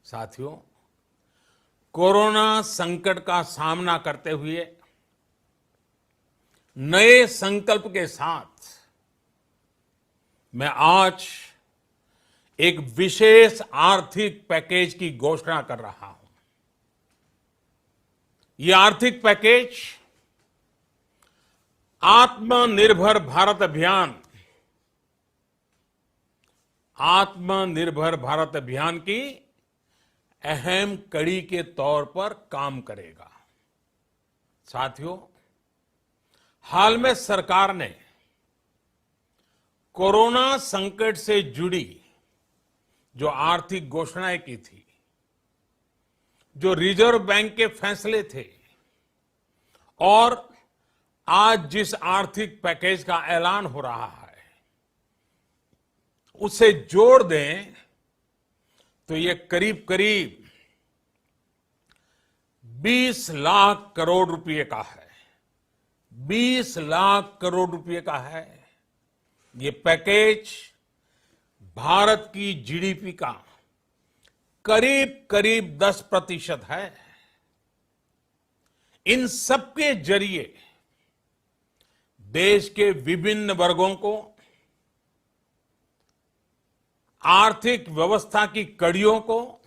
साथियों, कोरोना संकट का सामना करते हुए नए संकल्प के साथ मैं आज एक विशेष आर्थिक पैकेज की घोषणा कर रहा हूं। यह आर्थिक पैकेज आत्मनिर्भर भारत अभियान की अहम कड़ी के तौर पर काम करेगा। साथियों, हाल में सरकार ने कोरोना संकट से जुड़ी जो आर्थिक घोषणाएं की थी, जो रिजर्व बैंक के फैसले थे और आज जिस आर्थिक पैकेज का ऐलान हो रहा है, उसे जोड़ दें तो ये करीब करीब 20 लाख करोड़ रुपए का है। 20 लाख करोड़ रुपए का है। ये पैकेज भारत की जीडीपी का करीब करीब 10% है। इन सबके जरिए देश के विभिन्न वर्गों को आर्थिक व्यवस्था की कड़ियों को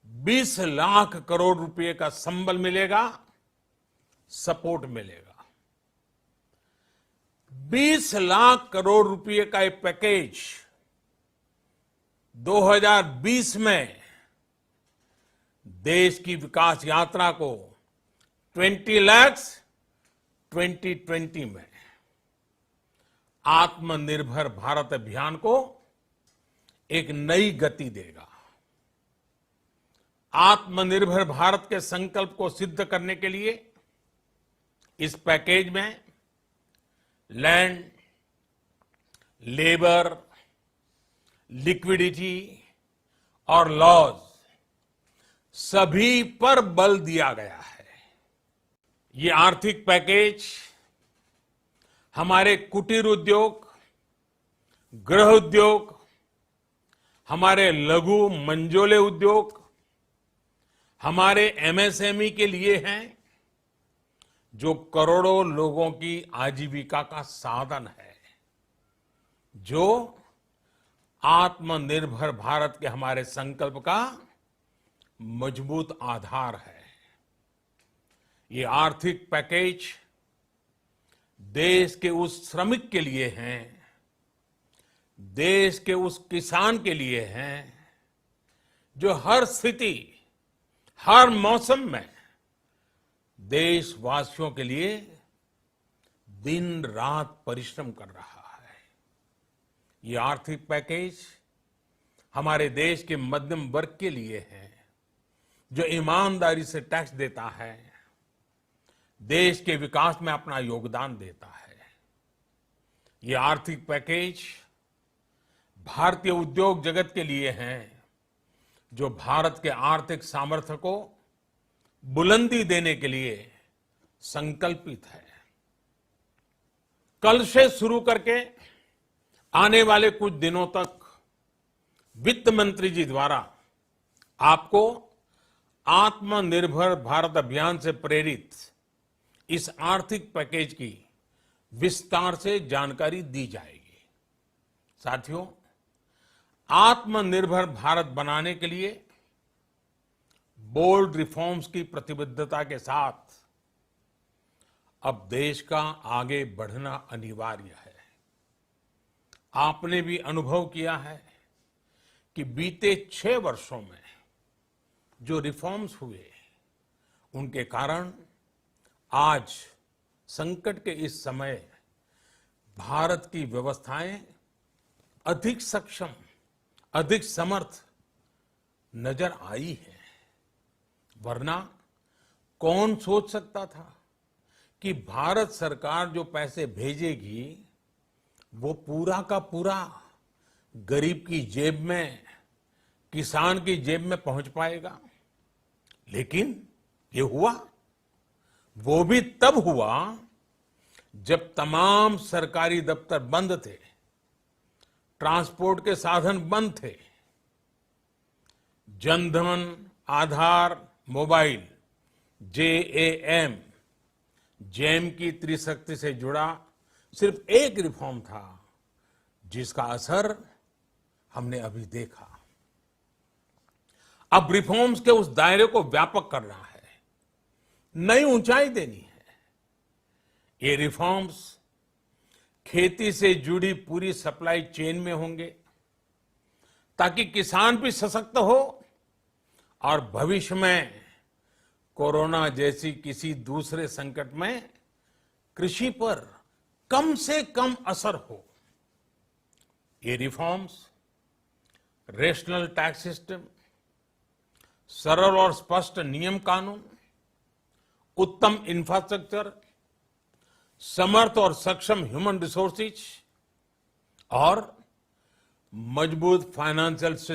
20 लाख करोड़ रुपए का संबल मिलेगा, सपोर्ट मिलेगा। 20 लाख करोड़ रुपए का एक पैकेज 2020 में देश की विकास यात्रा को 20 लाख 2020 में आत्मनिर्भर भारत अभियान को एक नई गति देगा। आत्मनिर्भर भारत के संकल्प को सिद्ध करने के लिए इस पैकेज में लैंड, लेबर, लिक्विडिटी और लॉज सभी पर बल दिया गया है। ये आर्थिक पैकेज हमारे कुटीर उद्योग, गृह उद्योग, हमारे लघु मंझोले उद्योग, हमारे एमएसएमई के लिए हैं, जो करोड़ों लोगों की आजीविका का साधन है, जो आत्मनिर्भर भारत के हमारे संकल्प का मजबूत आधार है। ये आर्थिक पैकेज देश के उस श्रमिक के लिए हैं, देश के उस किसान के लिए हैं, जो हर स्थिति, हर मौसम में देशवासियों के लिए दिन रात परिश्रम कर रहा है। ये आर्थिक पैकेज हमारे देश के मध्यम वर्ग के लिए है, जो ईमानदारी से टैक्स देता है, देश के विकास में अपना योगदान देता है। ये आर्थिक पैकेज भारतीय उद्योग जगत के लिए है, जो भारत के आर्थिक सामर्थ्य को बुलंदी देने के लिए संकल्पित है। कल से शुरू करके आने वाले कुछ दिनों तक वित्त मंत्री जी द्वारा आपको आत्मनिर्भर भारत अभियान से प्रेरित इस आर्थिक पैकेज की विस्तार से जानकारी दी जाएगी। साथियों, आत्मनिर्भर भारत बनाने के लिए बोल्ड रिफॉर्म्स की प्रतिबद्धता के साथ अब देश का आगे बढ़ना अनिवार्य है। आपने भी अनुभव किया है कि बीते 6 वर्षों में जो रिफॉर्म्स हुए, उनके कारण आज संकट के इस समय भारत की व्यवस्थाएं अधिक सक्षम, अधिक समर्थ नजर आई है। वरना कौन सोच सकता था कि भारत सरकार जो पैसे भेजेगी वो पूरा का पूरा गरीब की जेब में, किसान की जेब में पहुंच पाएगा। लेकिन ये हुआ। वो भी तब हुआ जब तमाम सरकारी दफ्तर बंद थे, ट्रांसपोर्ट के साधन बंद थे, जनधन, आधार, मोबाइल, JAM, जैम की त्रिशक्ति से जुड़ा सिर्फ एक रिफॉर्म था जिसका असर हमने अभी देखा। अब रिफॉर्म्स के उस दायरे को व्यापक करना है, नई ऊंचाई देनी है। ये रिफॉर्म्स खेती से जुड़ी पूरी सप्लाई चेन में होंगे ताकि किसान भी सशक्त हो और भविष्य में कोरोना जैसी किसी दूसरे संकट में कृषि पर कम से कम असर हो। ये रिफॉर्म्स रेशनल टैक्स सिस्टम, सरल और स्पष्ट नियम कानून, उत्तम इंफ्रास्ट्रक्चर, समर्थ और सक्षम ह्यूमन रिसोर्सेज और मजबूत फाइनेंशियल